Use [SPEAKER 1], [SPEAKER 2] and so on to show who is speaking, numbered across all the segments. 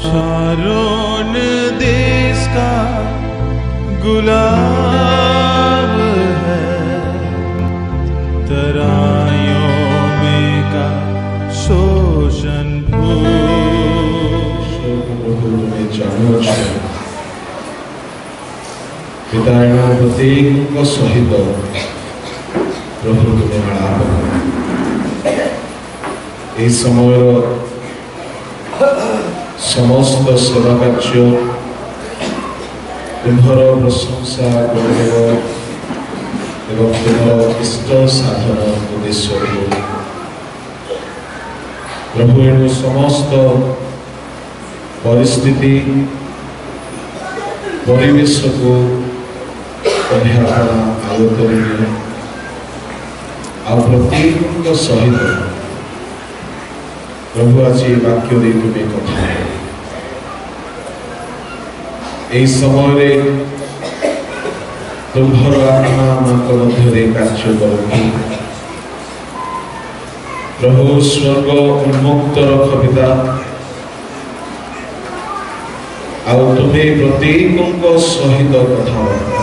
[SPEAKER 1] Sharon देश का गुलाब है, तराइयों में का शोषण
[SPEAKER 2] पितायण प्रत्येक सहित प्रभु तुम्हें आलाप ये समय समस्त सेवा कार्य तुम्हार प्रशंसा गौरव एवं तुम्हार इष्ट साधन उद्देश्य प्रभु एणु समस्त परिस्थिति परिवेश को आयत्त आ प्रत्येक सहित प्रभु आज वाक्य दे तुम्हें कथा यही समय तुम्हार आत्मा मध्य कार्य करी प्रभु स्वर्ग उन्मुक्त रख पिता आ तुम्हें प्रत्येक सहित कथबार्ता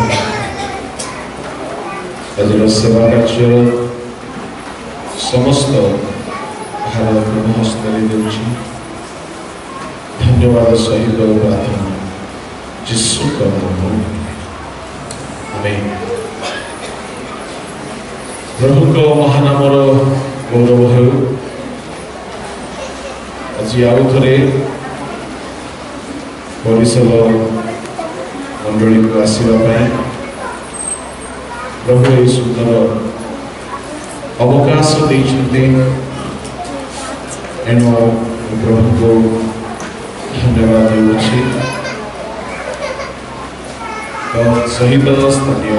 [SPEAKER 2] आज सेवा कार्य समस्त भार तुम हस्तरे देउछि धन्यवाद सहित प्रार्थना यीशु आमेन। प्रभु को महानामर गौरव हो आज आउ थे परिसल मंडली को आसवाई प्रभु ये सुंदर अवकाश देते एणु प्रभु को धन्यवाद देउछि सहित स्थानीय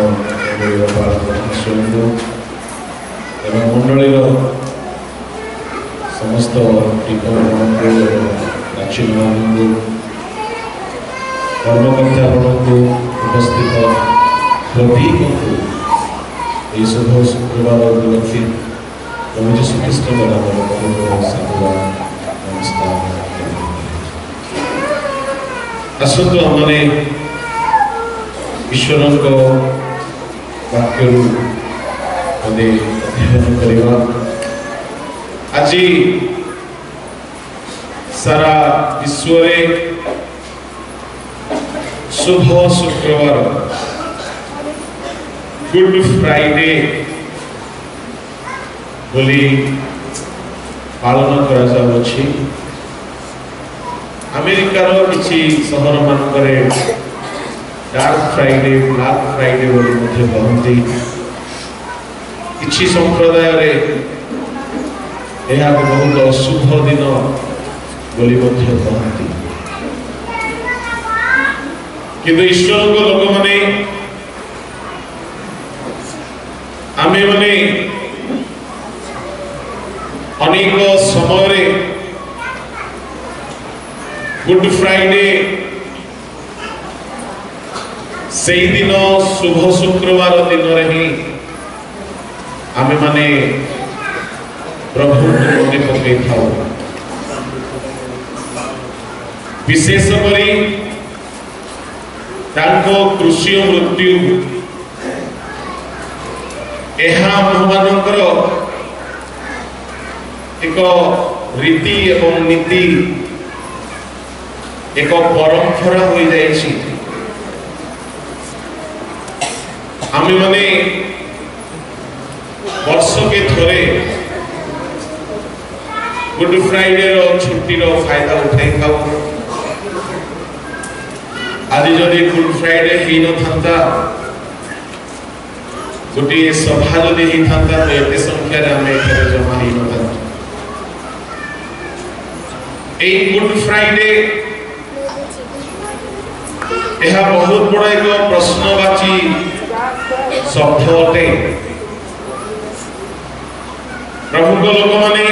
[SPEAKER 2] मंडल समस्त प्राचीन कर्मकर्ता को उपस्थित प्रतीक को ये शुभ शुक्रवार उपलक्षे प्रभु यीशु ख्रीष्ट नाम साधुवाद नमस्कार आसतु आमने ईश्वर वाक्य अध्ययन करवा आज सारा विश्व शुभ शुक्रवार गुड फ्राइडे बोली पालन करा अमेरिकार किसी सहर मानकरे डार्क फ्राइडे ब्लैक फ्राइडे बोली कहती किसी संप्रदाय यह बहुत अशुभ दिन बोली कहती किंतु ईश्वर को लोक माने आमे माने अनेक समय गुड फ्राइडे से दिन शुभ शुक्रवार दिन ही आमे माने प्रभु मन पकई था विशेष करी कृषि मृत्यु यह आमମାନଙ୍କର एक रीति एवं नीति एक परंपरा हो जाए आमे माने वर्ष के थोड़े गुड फ्राइडे रो छुट्टी रो फायदा उठाई खाऊ आज जदि गुड फ्राइडे ही न था गोटे सभा जदि ही था तो एते संख्या रे हमें एथे जमा ही न था ए गुड फ्राइडे यह बहुत बड़ा एक प्रश्नवाची शब्द अटे प्रभु को लोक माने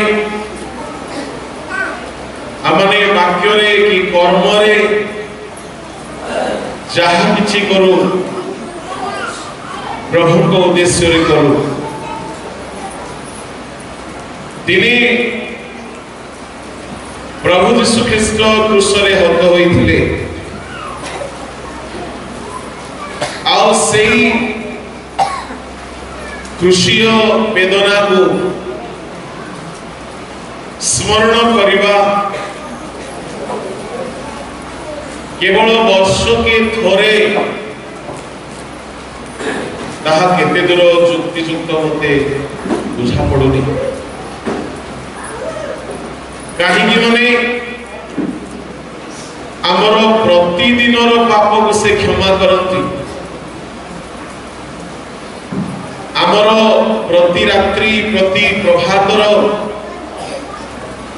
[SPEAKER 2] आमने वाक्य रे कि कर्म रे जहाँ किछि करू प्रभु को उद्देश्य रे करू दिने प्रभु यीशु ख्रीष्ट क्रूसरे हत होइथिले आउ सेई क्रूसीय वेदना को स्मरण करवा केवल वर्ष के थोरे ताहा केते दूर युक्तियुक्त मते बुझा पड़ुनी कहीं माने आमर प्रतिदिन पाप को से क्षमा करती आमर प्रति रात्रि प्रति प्रभातर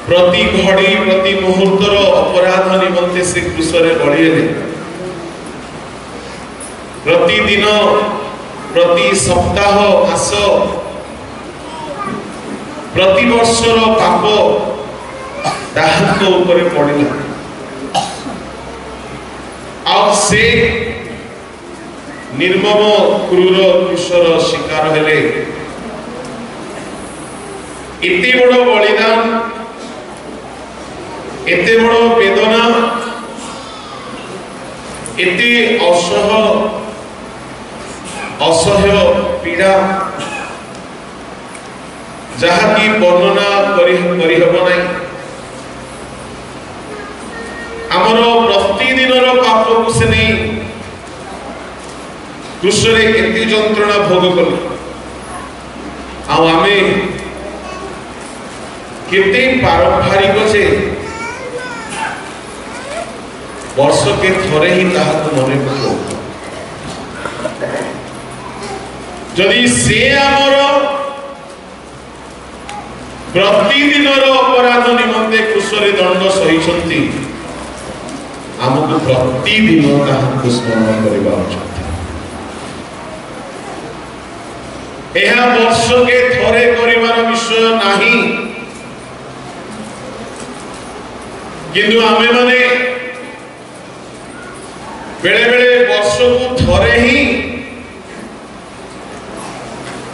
[SPEAKER 2] प्रति घड़ी प्रति मुहूर्तर अपराध निमंते से क्रूसरे बलिले प्रतिदिन प्रति सप्ताह मास प्रति वर्षर पाप ताहाको ऊपर पड़िला आ से निर्मम क्रूर क्रूसर शिकार हेले एते बड़ बलिदान एते बड़ वेदना एते असह्य पीड़ा जहा की वर्णना करिहब नहीं आमर प्रतिदिन पाप को से नहीं क्रूसरे केते जंत्रणा भोग कल आमे केते पारंपरिक से वर्ष के थोरे ही ताहाको मने पको जदि से आमर प्रतिदिन अपराध निमंते क्रूसरे दंड सही आमको प्रतिदिन ताहाको स्मरण करबा उचित यह वर्ष के थोरे करिवार विषय नहीं किंतु आमे माने बेले बेले वर्ष को थोरे ही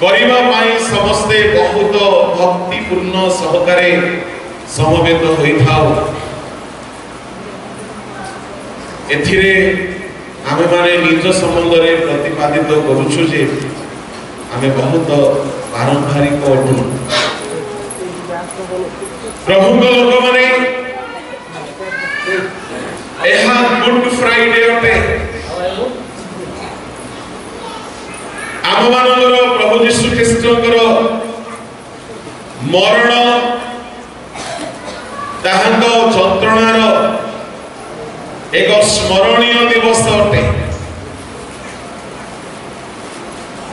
[SPEAKER 2] करिबा पाई समस्ते बहुत भक्तिपूर्ण सहकारे समवेत होई थाओ एथिरे आमे माने निज संबंध रे प्रतिपादित करूछु जे आमे बहुत पारंपरिक अटू प्रभु को लोक माने एहा गुड फ्राइडे अटे आम मानकर प्रभु यीशु ख्रीष्टर मरण ताहांको जंत्रणार एक स्मरणीय दिवस अटे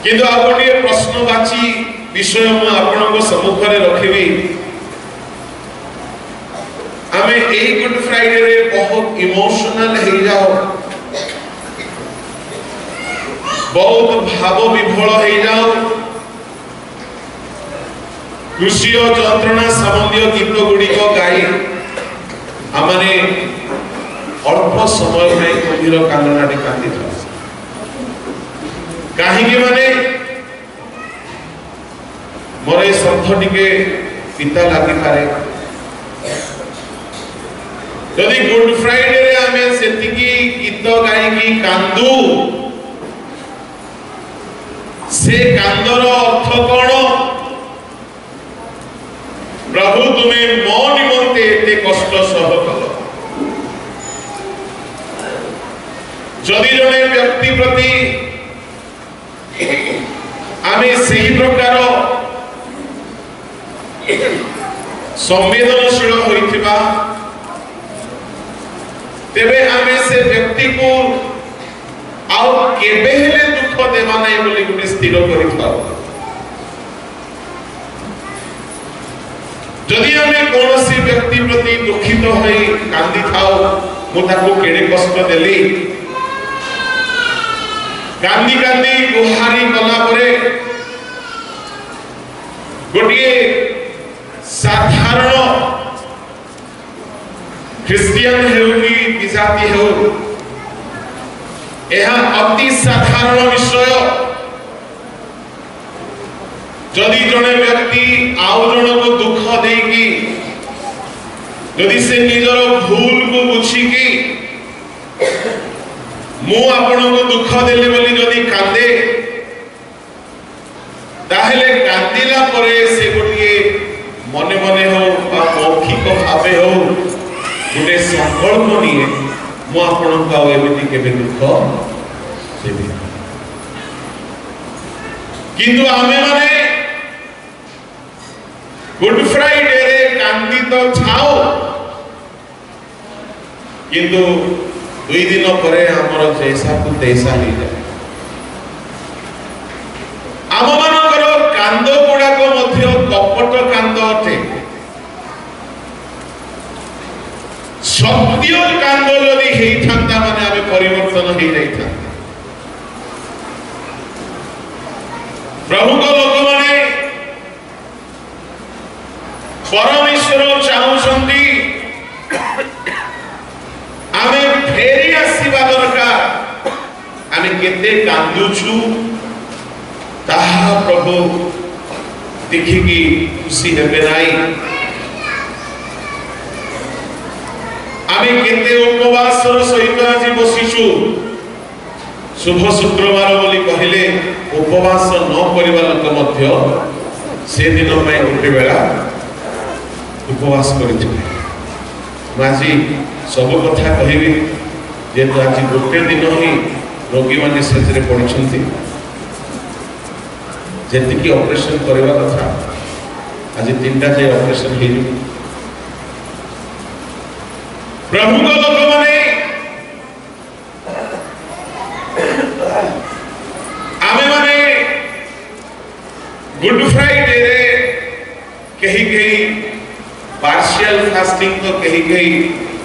[SPEAKER 2] किंतु आ गोटे प्रश्नवाची विषय मु आपनको सम्मुख रे रखिबी आमे ए गुड फ्राइडे रे बहुत इमोशनल हे जाओ बहुत भाव विभोल हो जाओ क्रूसीय जंत्रणा संबंधी गीत गुड़िक गाई आमने अल्प समय में गंभीर कांदनाटी कांदी कहीं माने मोर ये शब्द टिके पिता लगी पारे यदि गुड फ्राइडे रे आमे सेतिकी गीत गाई कांदू से कांदर अर्थ कौन प्रभु तुम्हें मो निमंते एते कष्ट सह कल जदि जने व्यक्ति प्रति आमे सही प्रकार संवेदनशील होइथिबा तेबे आमे से व्यक्ति को आउ केबे हेले दुख देवा नहीं बोली गुटे स्थिर करि थाओ जदि आमे कोनोसी व्यक्ति प्रति दुखित होई कांदी थाओ मु ताको केडे कष्ट देली कांदी कांदी गुहारी कला परे गोटे साधारण क्रिश्चियन हेउनी विजाति हेउ यह अति साधारण विषय जदि जने व्यक्ति आउ जन को दुख देकी यदि से निजर भूल को बुझिकी मु आपण को दुख देले बोली जदि कांदे ताहेले कांदिला परे से गोटे मने मने हो मौखिक भावे हो गोटे संकल्प निये मु आपण को एमिति केबे दुख देबी किंतु आमे माने गुड फ्राइडे रे कांदी तो छाओ किंतु 2 दिन पर आमर जैसा को तैसा ही जाए आम मानकर कांद गुड़ाक मध्य कपट कांद अटे सत्य कांद यदि हेइथांता माने आमे परिवर्तन हेइ जाइथा प्रभु को लोक माने परमेश्वर चाहूछंती आमे फेरी आसीबा दरकार आमे केते कांदुछु ताहा प्रभु देखिकी खुशी हेबे नाई आमे केते उपवासर सहित आज बसिछु शुभ शुक्रवार बोली कहले उपवास न करिबा लोक मध्य से दिन में गोटे बेला उपवास करिथिले माजी सब कथा कहबी जे तो आज गोटे दिन ही रोगी माने सेतरे पड़छंती जेति की ऑपरेशन करबा कथा आज 3टा जे ऑपरेशन हे प्रभु को लोक माने आमे माने गुड फ्राइडे रे कहीं कहीं पार्शियल फास्टिंग तो कहीं कहीं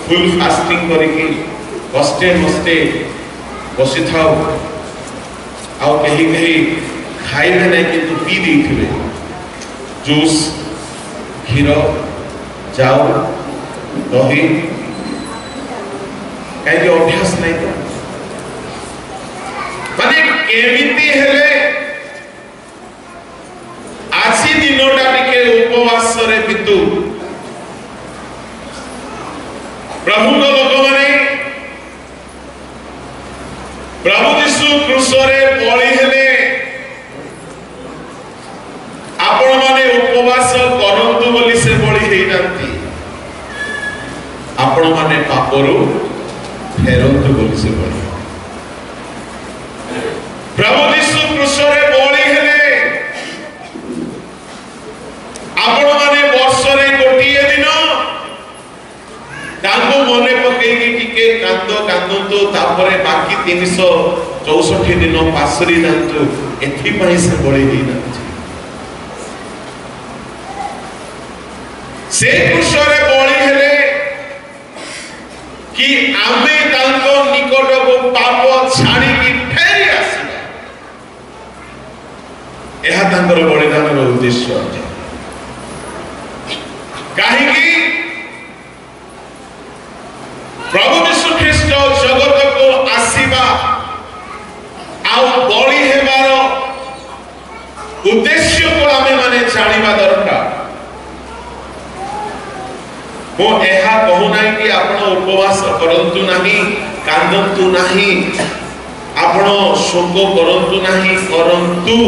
[SPEAKER 2] फुल फास्टिंग करके कष्टे मस्ते बसी थाओ आउ कहीं कहीं खाइबे नहीं किंतु पी देथिबे जूस खीर जाओ दही कहीं अभ्यास नहीं तो माने केमिति हेले आसी दिनोटा टिके उपवास रे बितु प्रभु को लोक माने प्रभु यीशु क्रूसरे बळी हेले आपण माने उपवास करंतु बोली से बळी हेइ नांती आपण माने पापरो फेरंतु बोली से बळी प्रभु यीशु क्रूसरे बळी हेले आपण माने वर्ष रे गोटिए दिन तांको मने पकेगी टिके कांदो कांदो तापरे बाकी 364 दिन पासरी जांतु एथि पई से बळी दी ना से कुशरे बळी हेले कि आमे तांको निकट को पाप छाड़ी की फेरी आसीबा एहा तांकर बलिदान रो उद्देश्य अछि काहे कि प्रभु यीशु ख्रीष्ट जगत को आसीबा आउ बळी हेबार उद्देश्य को आमे माने जानिबा दरकार मो एहा कहू नाही कि आपण उपवास करंतु नाही कांदंतु नाही आपण शोक करंतु नाही करंतु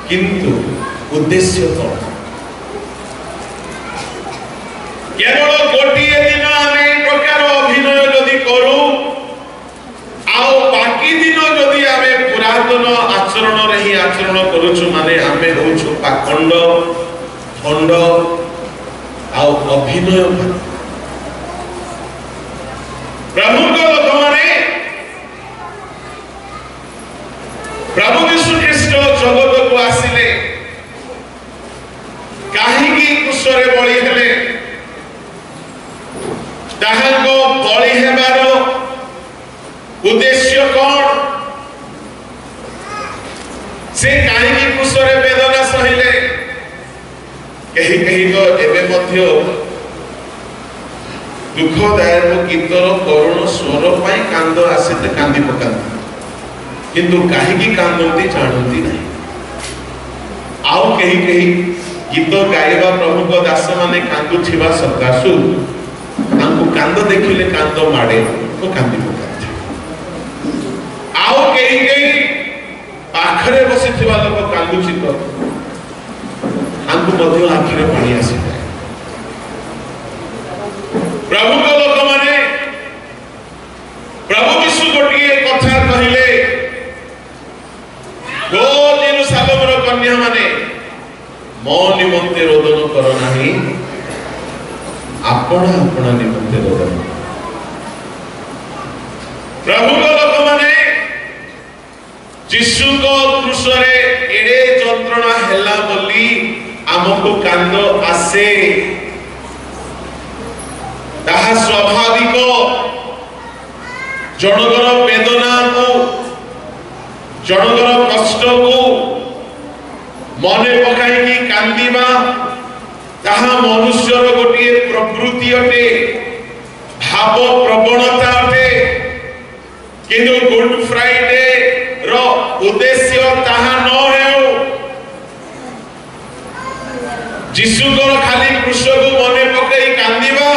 [SPEAKER 2] किंतु उद्देश्य तो केवल गोटिए दिन आमे प्रकार अभिनय यदि करू आउ बाकी दिन यदि आमे पुरातन आचरण रे ही आचरण करूछु माने आमे होछु पाखंड खंड आउ अभिनय प्रभु को लोक माने प्रभु यीशु ख्रीष्ट जगत को आसिले काहे की कुशरे बळी हेले ताहाको बळी हेबार उद्देश्य कोन से काहे की कुशरे वेदना सहिले कहीं कहीं तो एवं मध्य दुखदायक गीतर करुण स्वर पाई कांद आसे कांदी पकांती किंतु काहे की कांदती जानती नहीं आउ कहीं कहीं गीत गाइबा प्रभु को दास माने कांदुथिबा सकासु आमको कांद देखिले कांद माड़े तो कांदी पकाते आओ कई कई आखरे बसी थिबा लोक कांदुची तो हमको मध्य आखिरे पानी आसी जाए प्रभु को लोक माने प्रभु यीशु गोटिए कथा कहिले गो जेरुसालेम रो कन्या माने मो निमंते रोदन कर नाही अपना अपना निमंते रोदन प्रभु को लोक माने यीशु को क्रूस रे एडे जंत्रणा हेला बोली हमको कांद आसे ताहा स्वाभाविक जनगर वेदना को जनगर कष्ट को मने पकाई की कांदीबा ताहा मनुष्यर गोटिए प्रकृति अटे भाव प्रवणता अटे किंतु गुड फ्राइडे रो उद्देश्य ताहा न हेउ यीशु को खाली क्रूस को मने पकाई कांदीबा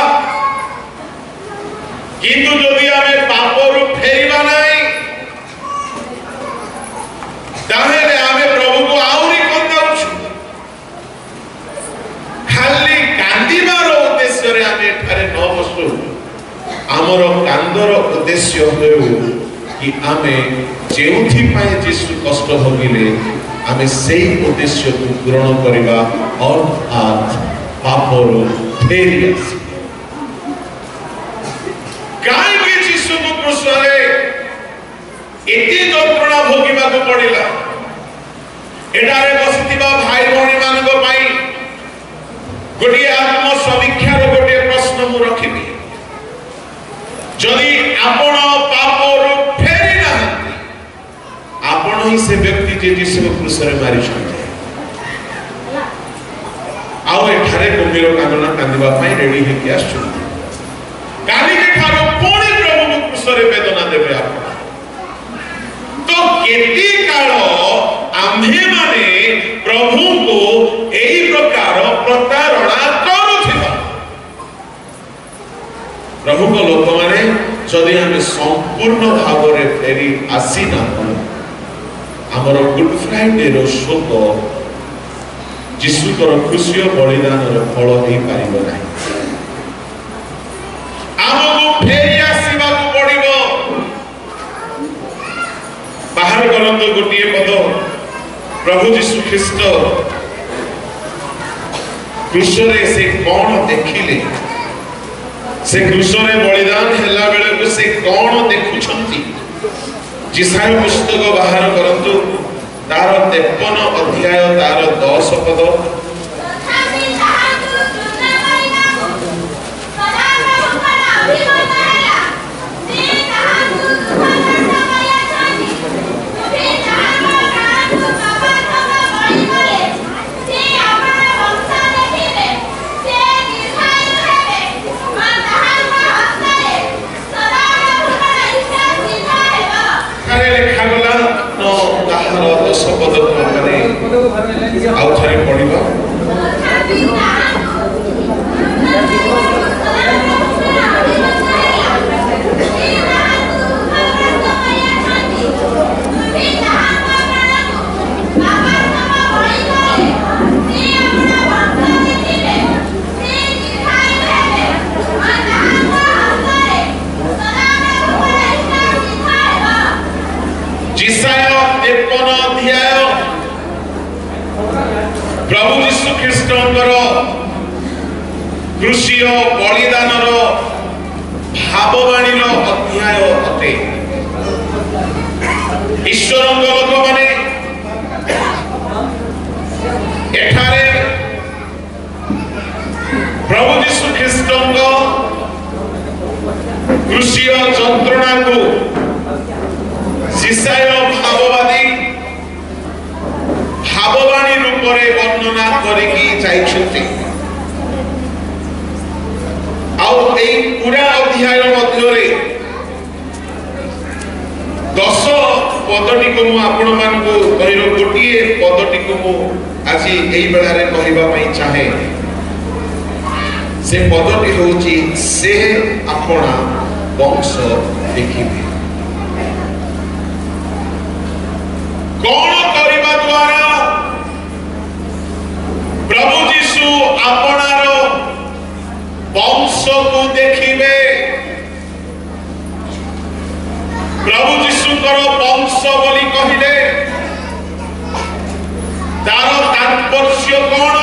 [SPEAKER 2] किंतु जदि आमे पापरु फेरिबा नाही ताहेले आमे प्रभु को आउरी कंदाउछु खाली कांदीबार उद्देश्य रे आमे ठारे न बसु हमर कांदर उद्देश्य हेउ कि आमे जेउथि पाए यीशु कष्ट भोगिले आमे सेही उद्देश्य को पूर्ण करिबा और आज पापरु फेरि आसी काई के यीशु को क्रूस रे एते जंत्रणा भोगिबा को पड़िला एटारे बसितिबा भाई भणी मानक पई गोटे आत्म समीक्षा रो गोटे प्रश्न मु रखिबी जदि आपण पापरु फेरि नाहंती आपण ही से व्यक्ति जे यीशु को क्रूस रे मारि छथि आउ एठारे कुम्भीर कांदना कांदिबा पई रेडी हेकि आछथि काली के ठारो पुणी प्रभु को क्रूस रे वेदना देबे आपण तो केती काल आम्हे माने प्रभु को एही प्रकार प्रतारणा करूथिबा प्रभु को लोक माने जदि हम संपूर्ण भाव रे फेरी आसी ना हमर गुड फ्राइडे रो शोक यीशु को क्रूसीय बलिदान रो फल ही पारिबो नाही हमको फेरी आसीबा को पड़िबो बाहर करंतो गोटिए पद प्रभु यीशु ख्रीष्ट क्रूस रे से कोन देखिले से क्रूस रे बलिदान हेला बेले को से कोन देखुछंती जिसाय पुस्तक बाहर करंतो तार 53 अध्याय तार 10 पद शपथ माने आउ थरे पडिबा प्रभु यीशु ख्रीष्टंकर क्रूसीय बलिदानर भाववाणी अध्याय अटे ईश्वर लोक माने एठारे प्रभु यीशु ख्रीष्टंक क्रूसीय जंत्रणा को सीसाय भाववादी भाववाणी रूप रे वर्णना करिकी जाइछथि आउ एई पूरा अध्याय मध्य रे 10 पदटी को मु आपण मान को कहिरो गोटिए पदटी को मु आज एई बेला रे कहिबा पई चाहे से पदटी होची से अपना वंश देखिबे। कौन करिबा द्वारा प्रभु यीशु अपनार वंश को देखिबे। प्रभु यीशुकर वंश बोली कहिले तार तात्पर्य कौन,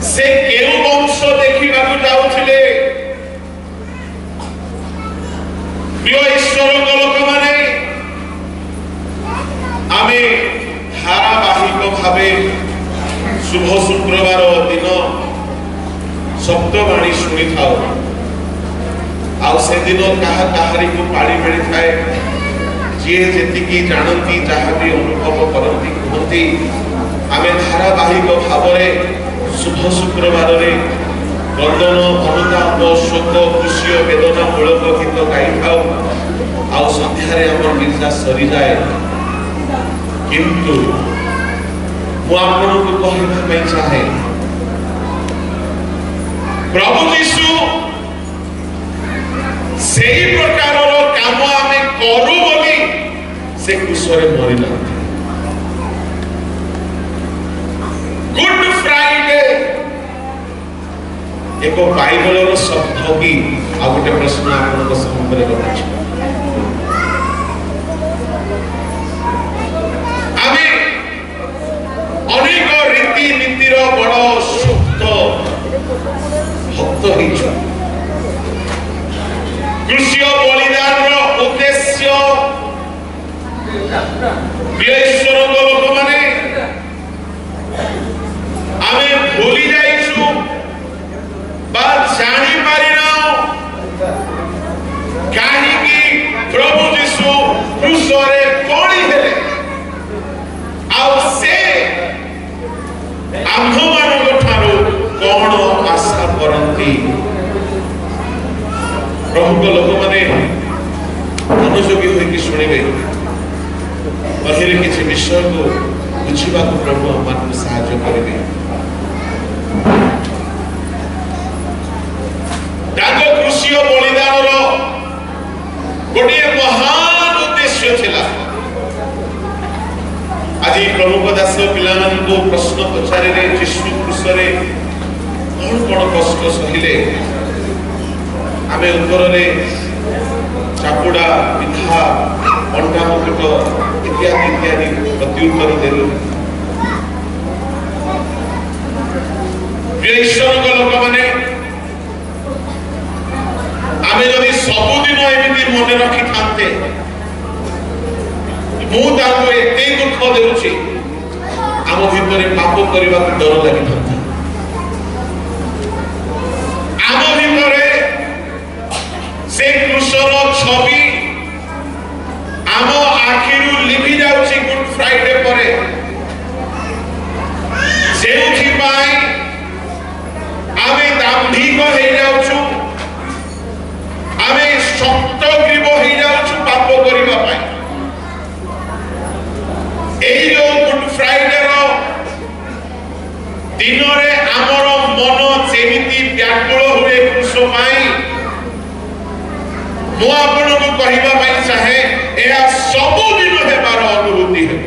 [SPEAKER 2] से केउ वंश देखिबा जाउथिले। प्रिय ईश्वर लोक माने आमे धारावाहिक भावे शुभ शुक्रवार दिन शब्दवाणी शुणी थाओ। आउ से दिन कहा कहारी को पाड़ी मिली थाए, जे जेतिकी जानती जहाँ भी अनुभव करती कहती आमे धारावाहिक भावरे शुभ शुक्रवार रे वंदन अनुताप शोक खुशी वेदना मूलक गीत गाई थाओ। आउ संध्यारे हमर गिरजा सरी जाए, किंतु मु आपनको कहबा पई चाहे प्रभु यीशु सेही प्रकारर काम आमे करू बोली से कुशरे मरिला। गुड फ्राइडे एक बाइबलर शब्द की आ गोटे प्रश्न आपनको सामने रखछि। आमे अनेक रीति नीतिर बड़ सुक्त भक्त हिचु। कृष्ण बलिदान उद्देश्य ईश्वर लोक माने आमे भूली जाइछु बा जानी पारिना काहे कि प्रभु यीशु क्रूसरे पड़ी हेले आउ से आम्भमानक ठारू कौन आशा करती। प्रभु लोक माने मनोयोगी होइकि शुणिबे पहिले किछि विषय को बुझिबा को प्रभु हमन सहायता करिबे। ताको कृष्ण बलिदान गोटे महान उद्देश्य थिला। आज प्रमुख दास पिलामान को प्रश्न पचारे रे यीशु क्रूसरे कौन कौन कष्ट सहिले आमे उत्तर रे चापुड़ा पिठा अंडा मुकुट इत्यादि इत्यादि प्रत्युत्तर देलु। ईश्वर लोक माने आमे जदि सबुदिन एमिति मन रखी थांते मु ताको एते दुख देउछि आम भितरे पाप करबा डर लागि थांता। आम भितरे से क्रूसर छवि आम आखिरु लिभि जाउछि गुड फ्राइडे परे। सेउथि पाई आमे दाम्भिक हे जाउछु, आमे सप्तग्रीव हे जाउछु पाप करिबा पाई। एही जो गुड फ्राइडे रो दिन रे हमर मन जेमिति व्याकुल हुए क्रूस पाई मु आपनको कहबा पाई चाहे एहा सब दिन हेबार अनुभूति है,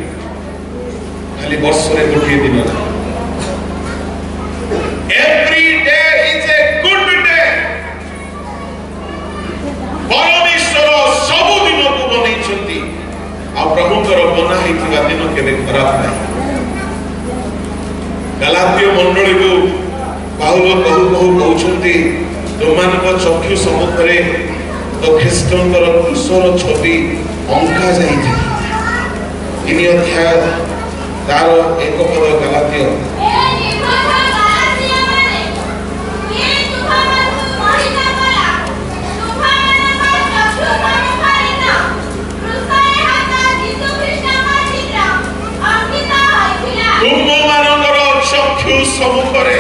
[SPEAKER 2] खाली वर्ष रे गोटे दिन ना। Every day is a good day. परमेश्वर सब दिन को बनैछंती आ प्रभुकर बना हेतिबा दिन केबे खराब नाही। गलातीय मंडली को पाउल कहउछंती तुमମାନଙ୍କ चक्षु सम्मुखरे तो ख्रीष्टंकर क्रूसर छवि अंका जाइछि। 3 अध्याय तार 1 पद गलातीय तुमମାନଙ୍କର चक्षु सम्मुखरे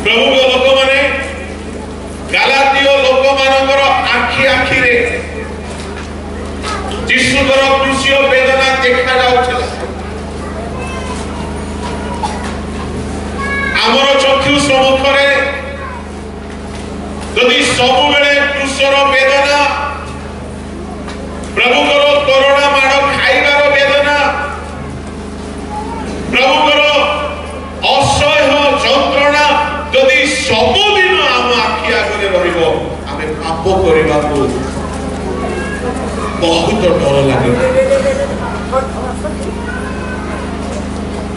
[SPEAKER 2] प्रभु लोक माने गालातीय लोक मानकर आखि आखि रे यीशुकर क्रूसीय वेदना देखा जाउछला। जदि सब बेले क्रूसर वेदना प्रभुकर करोना माड़ खाइबार वेदना प्रभुकर असह्य जंत्रणा जदि सबुदिन आम आखि आगे रहिबो आमे पाप करबा को बहुत डर लगे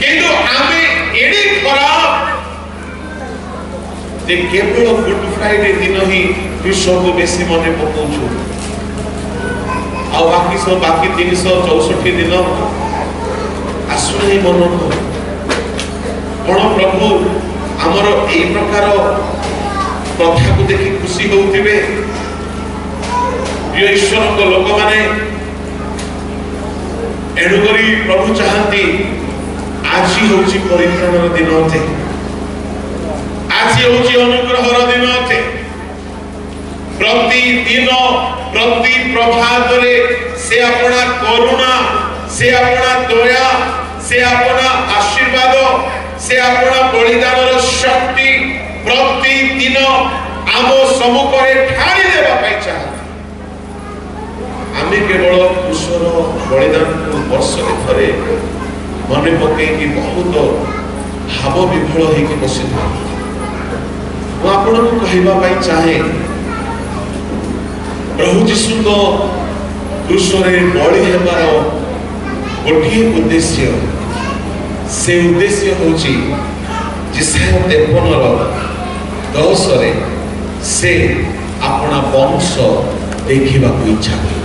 [SPEAKER 2] किंतु आमे एडी खराब जे केवल गुड फ्राइडे दिन ही कृष्ण को बेसी मने पकाउछु आ बाकी 364 दिन आसुनी मन को कौन प्रभु आमर यही प्रकार प्रथा को देखि खुशी होउथिबे प्रिय ईश्वर को लोक माने एणु करी प्रभु चाहती आज ही होची परित्राणर दिन अथे आज ही होची अनुग्रहर दिन अथे प्रतिदिन प्रति प्रभात रे से अपना करुणा से अपना दया से अपना आशीर्वाद से अपना बलिदानर शक्ति प्रतिदिन आम सम्मुखरे ढाली देबा पाई चाहती आमे केवल कुशर बलिदान को वर्ष थरे मन पकई कि बहुत भाव विभल होगी बसी था आपको कहवाई चाहे प्रभु जीशु क्रूसरे बलि हेबार गोटे उद्देश्य से उद्देश्य होची जिसाया 53:10 से अपना वंश देखा इच्छा करे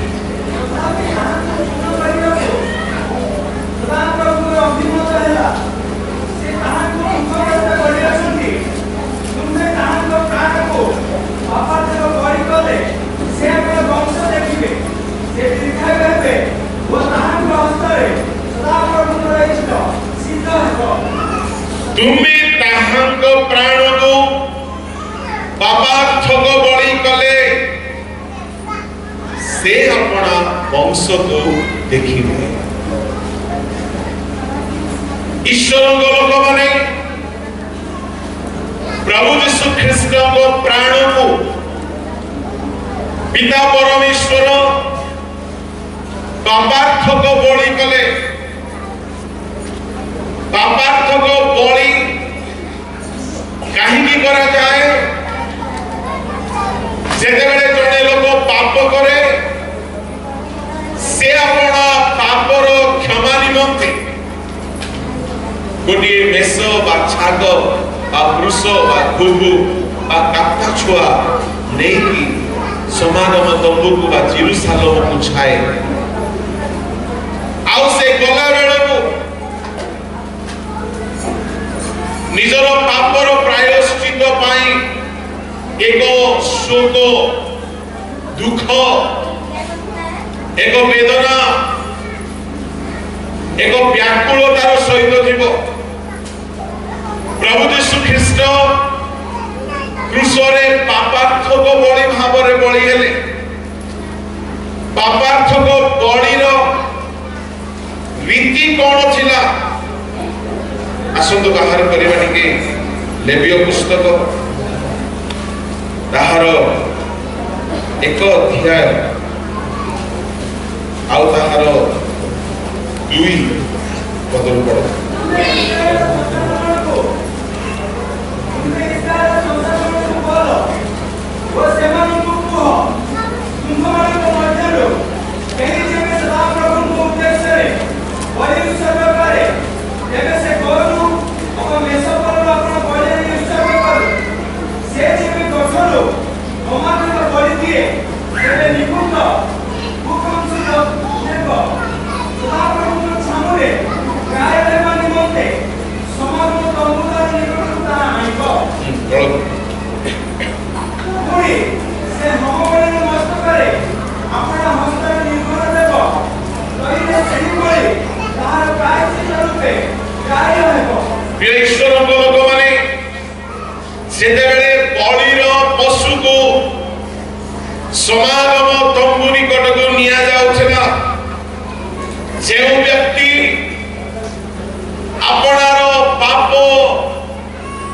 [SPEAKER 2] तुम्हें ताहांग प्राण को पापार्थक बलि कले से अपना वंश को देखिबे ईश्वर लोक माने प्रभु यीशु ख्रीष्ट को प्राण को पिता परमेश्वर पापार्थक बलि कले पापार्थक बलि कहीं करा जाए जेतेबेले जड़े लोक पाप करे से अपना पापर क्षमा निमंते गोटे मेष बा छाग बा पुरुष बा घुघु बा काता छुआ नहीं समागम तंबू को बा जेरूसालेम को छाए आउ से गला बेल को निजर पापर प्रायश्चित पाई एक शोक दुख एक वेदना एक व्याकुलतार सहित जीव प्रभु यीशु ख्रीष्ट क्रूसरे पापार्थक बलि भाव में बलि हेले पापार्थक बलिर रीति कौन थिला आसंतु बाहर करबा टिके लेवीय पुस्तक ताहार एक अध्याय आउ ताहार 2 पदर पड़ पशु को समागम तंबू निकट को निया जाउछला जे व्यक्ति अपनार पाप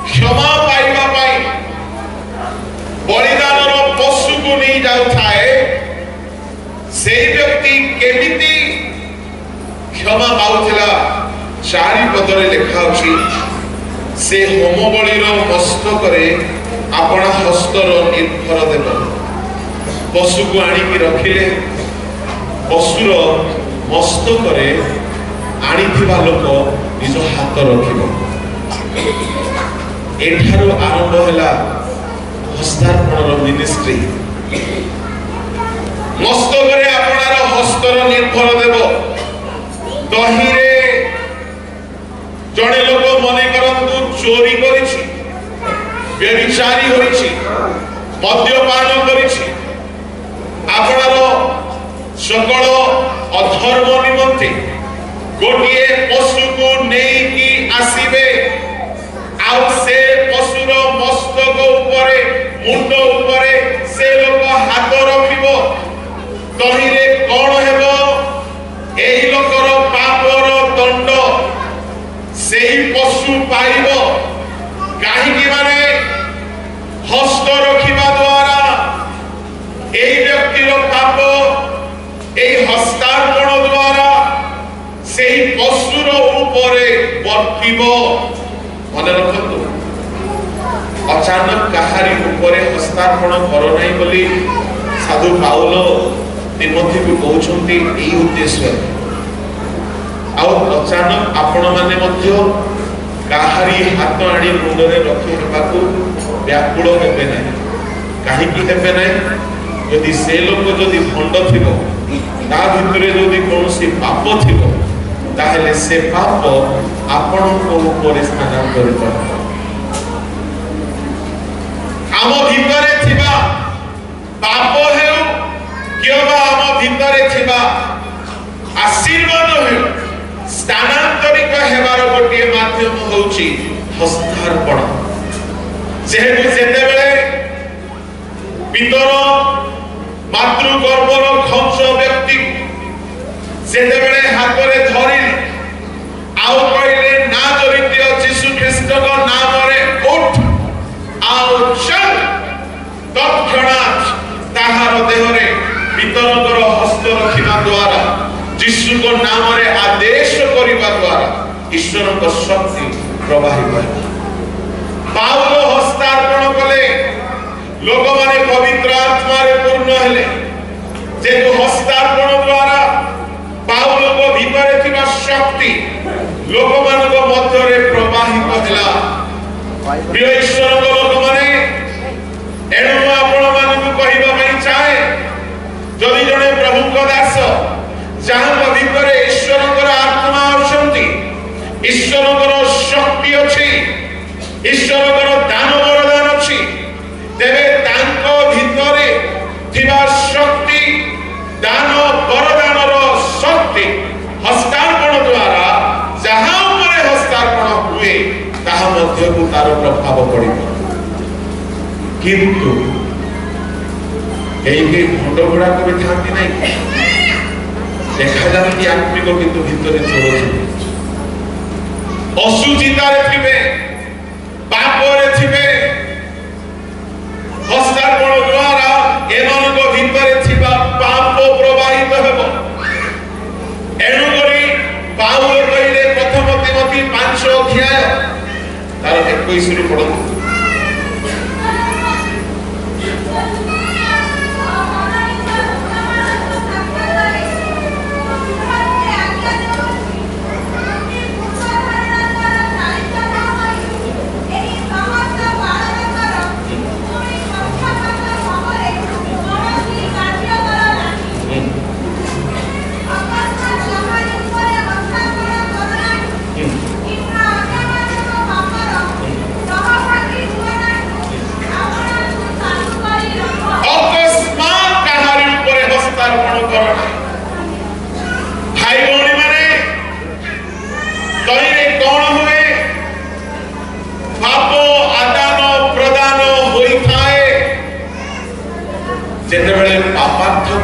[SPEAKER 2] क्षमा पाइबा पाई बलिदान होम बलिर मस्तकरे आपण हस्तर निर्भर देव पशु को आनिकी रखिले पशुर मस्तकरे आनिथिबा लोक निज हाथ रखिबो एठारो आरंभ हैला हस्तार्पणर मिनिस्ट्री मस्तकरे आपणार हस्तर निर्भर देव दहीरे जड़े लोक मन करतु चोरी करिछि व्यभिचारी होइछि मद्यपान करिछि आपणार सकल अधर्म निमंते गोटिए पशु को नेकी आसीबे आउ से पशुर मस्तक उपरे मुंड उपरे से लोक हाथ रखिबो तहिरे कोन हेबो एही लोकर पापर दंड सेही पशु पाइबो काहीकि माने हस्त रखिबा द्वारा एही व्यक्तिर पाप एही हस्तार्पण द्वारा सेही पशुर उपरे वर्तिबो मन रखतु अचानक कहारी उपरे हस्तार्पण करो नहीं बोली साधु पाउल तिमोथी को कहउछंती एही उद्देश्य आउ अचानक आपण माने मध्य काहारी हाथ आनी मुंडरे रखि हेबाकू व्याकुल हेबे नाही काहीकि हेबे नाही यदि से लोक जदि भंड थिबो ता भितरे जदि कोनोसी पाप थिबो ताहेले से पाप आपण को ऊपर स्थानांतरित आम भितरे थिबा पाप हेउ किबा आम भितरे थिबा आशीर्वाद हेउ स्थानांतरित हेबार गोटे माध्यम होउची हस्तार्पण जेहेतु जेते बेले पितर मातृ गर्भर खंच व्यक्ति जेते बेले हाथ रे धरि आउ कहले ना जरित यीशु ख्रीष्ट को नाम रे उठ आउ चल तत्क्षणात् ताहार देह रे पितरकर हस्त रखिबा द्वारा यीशु को नाम रे आदेश करिबा द्वारा ईश्वर को शक्ति प्रवाहित है पाउल हस्तार्पण कले लोक माने पवित्र आत्मा रे पूर्ण हेले जे हस्तार्पण द्वारा पाउल को भीतर थिबा शक्ति लोक मान को मध्य रे प्रवाहित होला प्रिय ईश्वर को लोक माने एणु आपण मान को कहिबा पई चाहे जदि जने प्रभु को दास जहां भीतर ईश्वर आत्मा अछंती ईश्वर शक्ति अच्छी ईश्वर दान वरदान अच्छी तेरे तांको भितरे थिबा शक्ति दान वरदानर शक्ति हस्तार्पण द्वारा जहां उपरे हस्तार्पण हुए ताहा मध्य को तार प्रभाव पड़िबो किंतु एही भंडगुड़ा को भी थांती नहीं देखा जाती आत्मिक किंतु भितरे चोर अशुचितारे थिबे पापरे थिबे हस्तार्पण द्वारा एमानक भितरे थिबा पाप प्रवाहित हेबो एणु करी पाउल कहिले प्रथम तिमोथी 5 अध्याय तार 21 रु पढନ୍ତୁ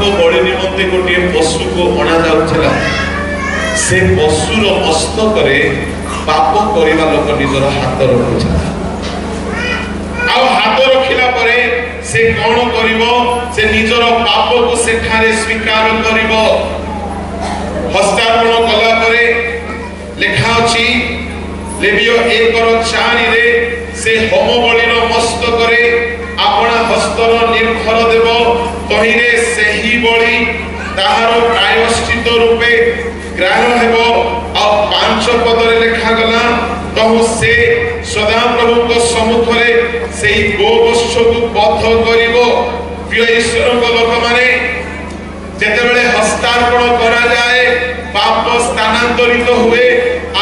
[SPEAKER 2] बड़ी निमंते गोटे पशु को अणा जाउछला से पशुर मस्तक रे पाप करिबा लोक निजर हाथ रखुछला आ हाथ रखिला परे से कोन करिवो से निजर पाप को सेठारे स्वीकार करिवो हस्तार्पण कला परे लेखा अछि लेवियो 1:4 रे से होम बलिर मस्तकरे आपणा हस्तर निर्भर देव तहिरे सेही बलि ताहार प्रायश्चित रूपे ग्रहण हेब आ 5 पदरे लिखा गला तहु से सदा प्रभु को सम्मुखरे सेही गोवत्स को बध करिवो। प्रिय ईश्वर को लोक माने जेतेबेले हस्तार्पण करा जाए पाप स्थानांतरित हुए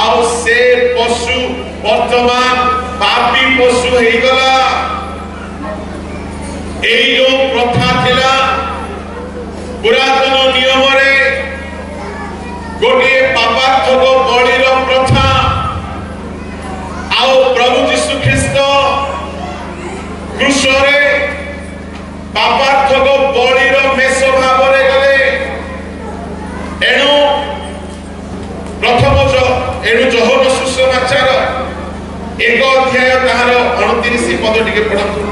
[SPEAKER 2] आउ से पशु वर्तमान पापी पशु हे गला। एई जो प्रथा थिला पुरातन नियम रे गोटे पापार्थक बलिर प्रथा आउ प्रभु यीशु ख्रीस्त क्रूसरे पापार्थक बलिर मेष भावरे गले। एणु प्रथम एणु जोहन सुसमाचार 1 अध्याय ताहार 29 पद टिके पढନ୍ତୁ।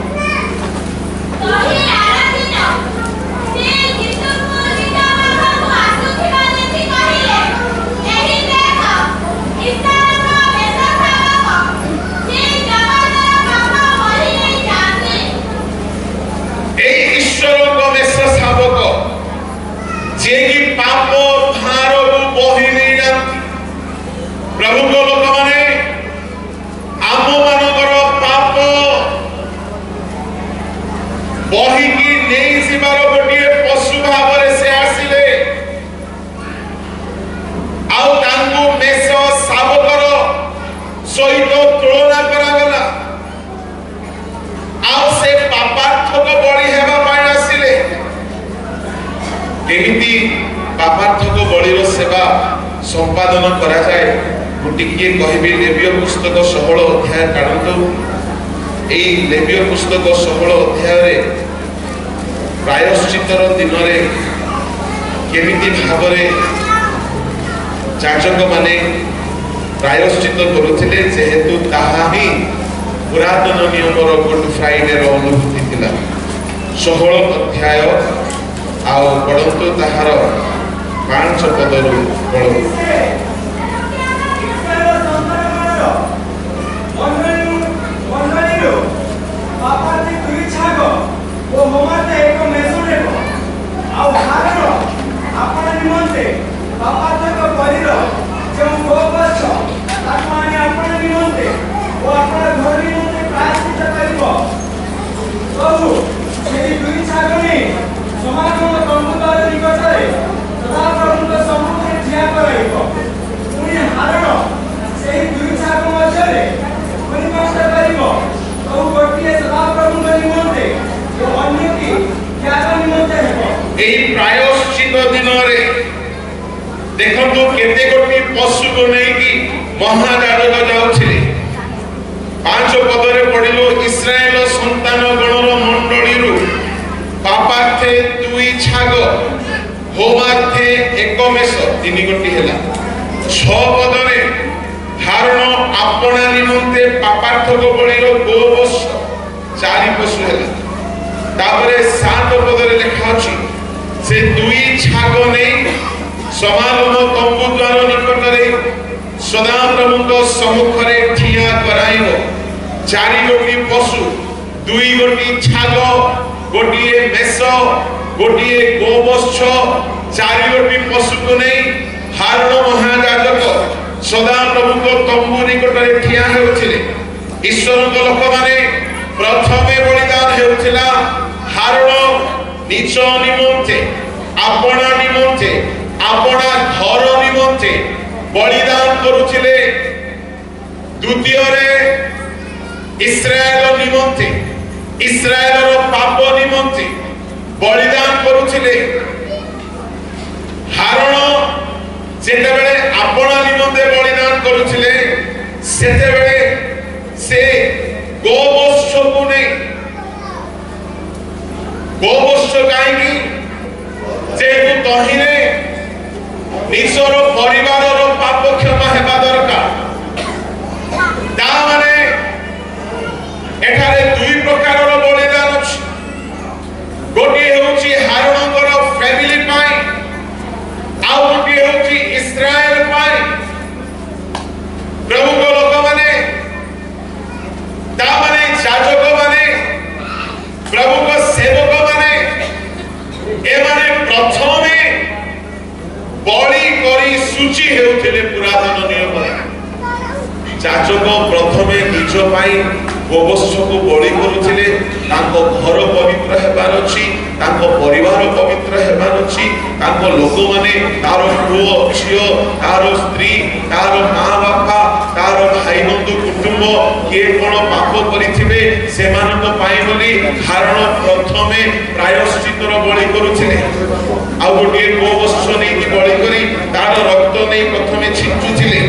[SPEAKER 2] जे कि पाप भार को बही नहीं जाती प्रभु को लोक माने आम मानकर पाप बही की नहीं जीवार गोटे पशु भाव से आसिले आउ तांको मेष शावकर सहित तुलना करागला आउ से पापार्थक बलि हेबा पाई आसिले। केमिति पापार्थक बलिर सेवा संपादन करा जाए मुटिके कहबी लेविय पुस्तक 16 अध्याय काढନ୍ତୁ। एई लेविय पुस्तक 16 अध्याय रे प्रायश्चितर दिन रे केमिति भाबरे याजक माने प्रायश्चित करुथिले जेहेतु ताहा ही पुरातन नियमर गुड फ्राइडे रो अनुभूति थिला। 16 अध्याय आओ पढ़ନ୍ତୁ ताहार 5 पदरु पढ़ନ୍ତୁ।
[SPEAKER 3] पापार्थी दुई छाग ओ मोमाते एक मेसो नेबो आ हारन आपण निमंते पापार्थक बलिर जे गोवत्स ताको आनी आपण निमंते ओ आपण घर निमंते प्रायश्चित करिवो। प्रभु सेही दुई छाग नै समागम तंबुदार निकटरे सदा प्रभुଙ୍କ सम्मुखରେ ଠିଆ କରାଇବ। ପୁଣି ହାରଣ ସେହି ଦୁଇ ଛାଗ ମଧ୍ୟରେ ପରିକଷ୍ଟ କରିବ ଆଉ ଗୋଟିଏ ସଦା ପ୍ରଭୁଙ୍କ ନିମନ୍ତେ ଓ ଅନ୍ୟଟି ତ୍ୟାଗ ନିମନ୍ତେ ହେବ।
[SPEAKER 2] ଏହି ପ୍ରାୟଶ୍ଚିତ ଦିନରେ ଦେଖନ୍ତୁ କେତେ ଗୋଟି ପଶୁକୁ ନେଇକି ମହାଯାଜକ ଯାଉଥିଲେ। 5 ପଦରେ ପଢିଲୁ ଇସ୍ରାଏଲ ସନ୍ତାନ ଗଣର ମଣ୍ଡଳୀରୁ पापार्थे दुई छाग होमार्थे एक मेष 3 गोटी हेला। 6 पदरे धारण आपणा निमंते पापार्थक बलिर गोवत्स 4 पशु हेला। तापरे 7 पदरे लिखा अछि से दुई छाग नै समागम तंबू द्वार निकटरे सदा प्रभुଙ୍କ सम्मुखरे ठिया कराइबो। 4 गोटी पशु 2 गोटी छाग गोटिए मेष गोटिए गोवत्स 4 गोटी पशु को नहीं हारण महायाजक सदा प्रभु को तंबू निकटरे ठिया हेउथिले। ईश्वर को लोक माने प्रथमे बलिदान हेउथिला हारण निज निमंते आपणा निमंते आपणा घर निमंते बलिदान करुथिले। द्वितीय रे इस्राएल निमंते इस्राएल पाप निमंते बलिदान करुथिले। हारण जेतेबेले आपणा निमंते बलिदान करुथिले सेतेबेले से गोवत्स को नै गोवत्स काईकी जेतु तहिरे निजर परिवारर पाप क्षमा हेबा दरकार। ता माने एठारे 2 प्रकारर बलिदान अछि। गोटे होछि हारणकर फैमिली पाई आ गोटे होछि इस्राएल पाई। प्रभु को लोक माने ହେବାର ଅଛି, ତାଙ୍କ ପରିବାର ପବିତ୍ର ହେବାର ଅଛି, ତାଙ୍କ ଲୋକମାନେ ତାର ପୁଅ ଝିଅ ତାର ସ୍ତ୍ରୀ ତାର ମା ବାପା ତାର ଭାଇ ବନ୍ଧୁ କୁଟୁମ୍ବ କିଏ କଣ ପାପ କରିଥିବେ ସେମାନଙ୍କ ପାଇଁ ବୋଲି ହାରଣ ପ୍ରଥମେ ପ୍ରାୟଶ୍ଚିତ୍ତର ବଳି କରୁଥିଲେ। ଆଉ ଗୋଟିଏ ଗୋବତ୍ସ ନେଇକି ବଳି କରି ତାର ରକ୍ତ ନେଇ ପ୍ରଥମେ ଛିଞ୍ଚୁଥିଲେ,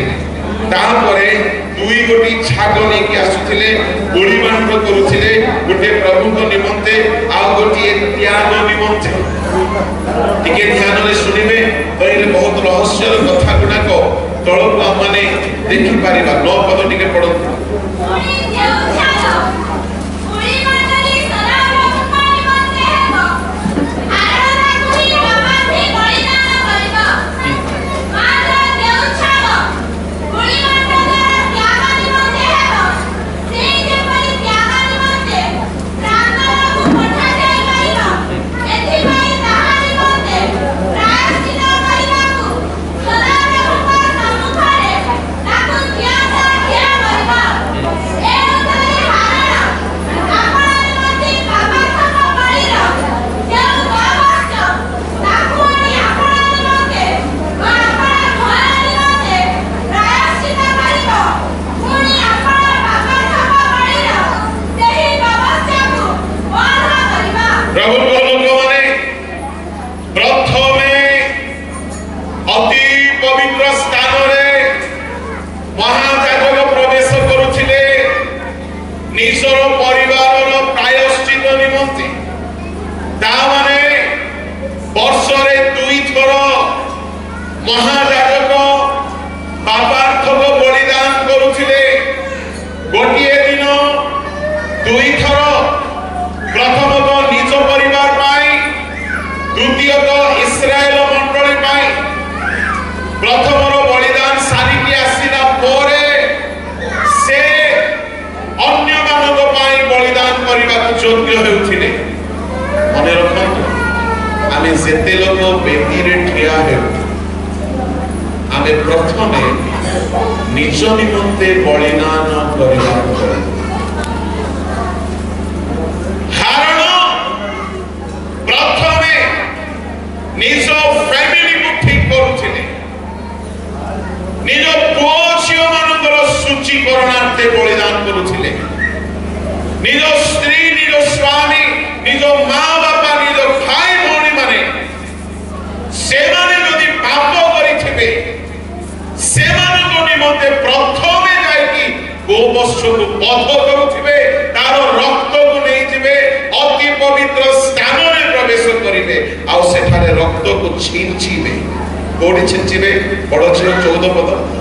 [SPEAKER 2] ତାପରେ ଦୁଇ ଗୋଟି ଛାଗ ନେଇକି ଆସୁଥିଲେ, ଗୋଳି ବାଣ୍ଟ କରୁଥିଲେ, ଗୋଟିଏ ପ୍ରଭୁଙ୍କ ନିମନ୍ତେ ଆଉ ଗୋଟିଏ ତ୍ୟାଗ ନିମନ୍ତେ। ଟିକେ ଧ୍ୟାନରେ ଶୁଣିବେ, କହିଲେ ବହୁତ ରହସ୍ୟର କଥା ଗୁଡାକ ତଳକୁ ଆମମାନେ ଦେଖିପାରିବା। 9 ପଦ ଟିକେ ପଢନ୍ତୁ। महायाजक पापार्थक बलिदान करुथिले। गोटिए दिन दुई थर, प्रथमत निज परिवार पाई, द्वितीयत इस्राएल मंडली पाई। प्रथमर बलिदान सारिकी आसिला पोरे से अन्य मानव पाई बलिदान करने योग्य हेउथिले। मने रखंतु, आमे जेते लोक बेदी रे ठिया हेउ, आमे प्रथमे निज निमंते बलिदान करबा कारण प्रथमे निज फैमिली को ठीक करुथिले, निज पुओ झियो मानकर सूचीकरणार्थे बलिदान करुथिले। निज स्त्री, निज स्वामी, निज माँ बापा, निज भाई भौणी माने सेमाने यदि पाप करिथिबे सेमानक निमंते प्रथमे जाइकी गोवत्स को बध करुथिबे, तार रक्त को नैथिबे, अति पवित्र स्थान में प्रवेश करिवे, आ सेठारे रक्त को छींचिबे। कोडी छींचिबे? बड़ 14 पद।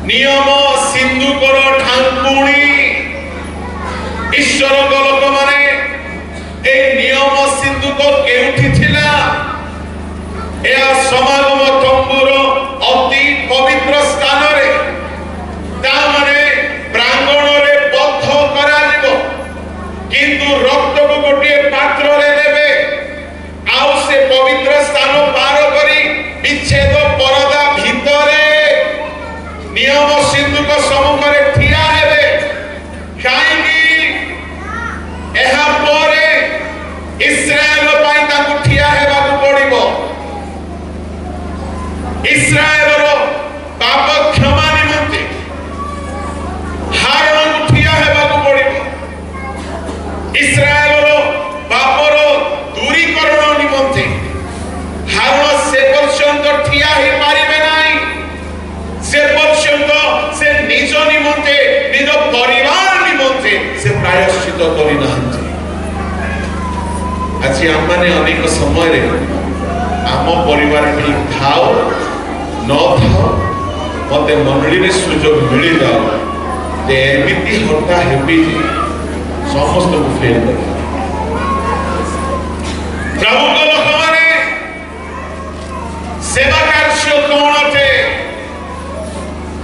[SPEAKER 2] नियम सिंधुकर ठाकुणी ईश्वर लोक माने ए नियम सिंधुक केउठी थिला? ए समागम तंबुर अति पवित्र स्थान रे, ता माने प्रांगण रे बद्ध करा दिबो, किंतु रक्त को गोटे पात्र रे देबे, आउ से पवित्र स्थान पार करी विच्छेद परदा भितरे नियम सिंधुक सम्मुखरे ठिया हेबे। काईकि एहा परे इस्राएल पाई ताकु ठिया हेबाकु पड़िबो। इस्राएलर पाप क्षमा निमंते हारण ठिया हेबाकु पड़िबो। इस्राएलर पापर दूरीकरण निमंते हारण से पर्यंत ठिया हे पारिबे नाही, से पर्यंत से निज निमंते निज परिवार निमंते से प्रायश्चित करिना। आज आमने अनेक समय रे आम परिवार ठीक थाओ न थाओ मते मंडली रे सुजोग मिली जाओ जे एमिति हटा हेबी समस्त को फेल कर प्रभु को लोकमाने सेवा कार्य कोन थे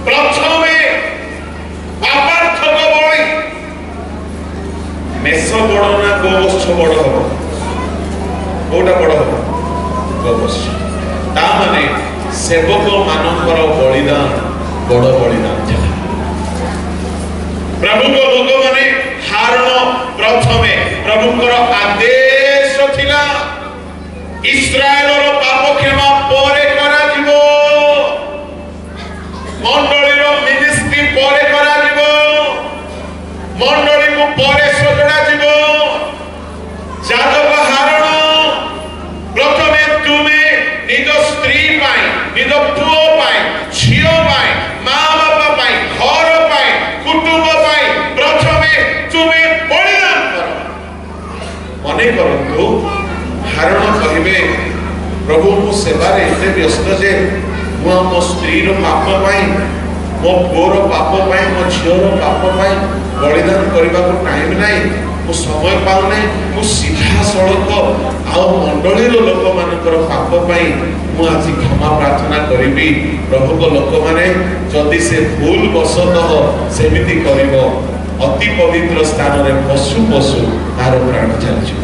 [SPEAKER 2] प्रथमे पापा बड़ हम कौटा बड़ हम गोवंश ता माने सेवक मानकर बलिदान बड़ बलिदान था प्रभु को लोक माने हारण प्रथमे प्रभुकर आदेश थिला इस्राएल पाप क्षमा परे करा जीवो मंडलीर मिनिस्ट्री परे करा जीवो मंडली को परे सजड़ा जीवो जादव हारण प्रथमे तुमे निज स्त्री पाई निज पुओ पाई झियो पाई माँ बापा पाई घर पाई कुटुंब पाई प्रथमे तुमे बलिदान कर मने करंतु हारण कहिबे प्रभु मो सेवारे एते व्यस्त जे मो मो स्त्री रो पाप पाई मो पुओर पाप पाई मो झियोर पाप पाई बलिदान करबा को टाइम नाही मो समय पाउ नाही मो सीधा सड़क आ मंडलीर लोक मानकर पाप पाई मु आज क्षमा प्रार्थना करिबी प्रभु को लोक माने जदि से भूल बसतः सेमिति करिवो अति पवित्र स्थान रे पशु पशु तार प्राण चली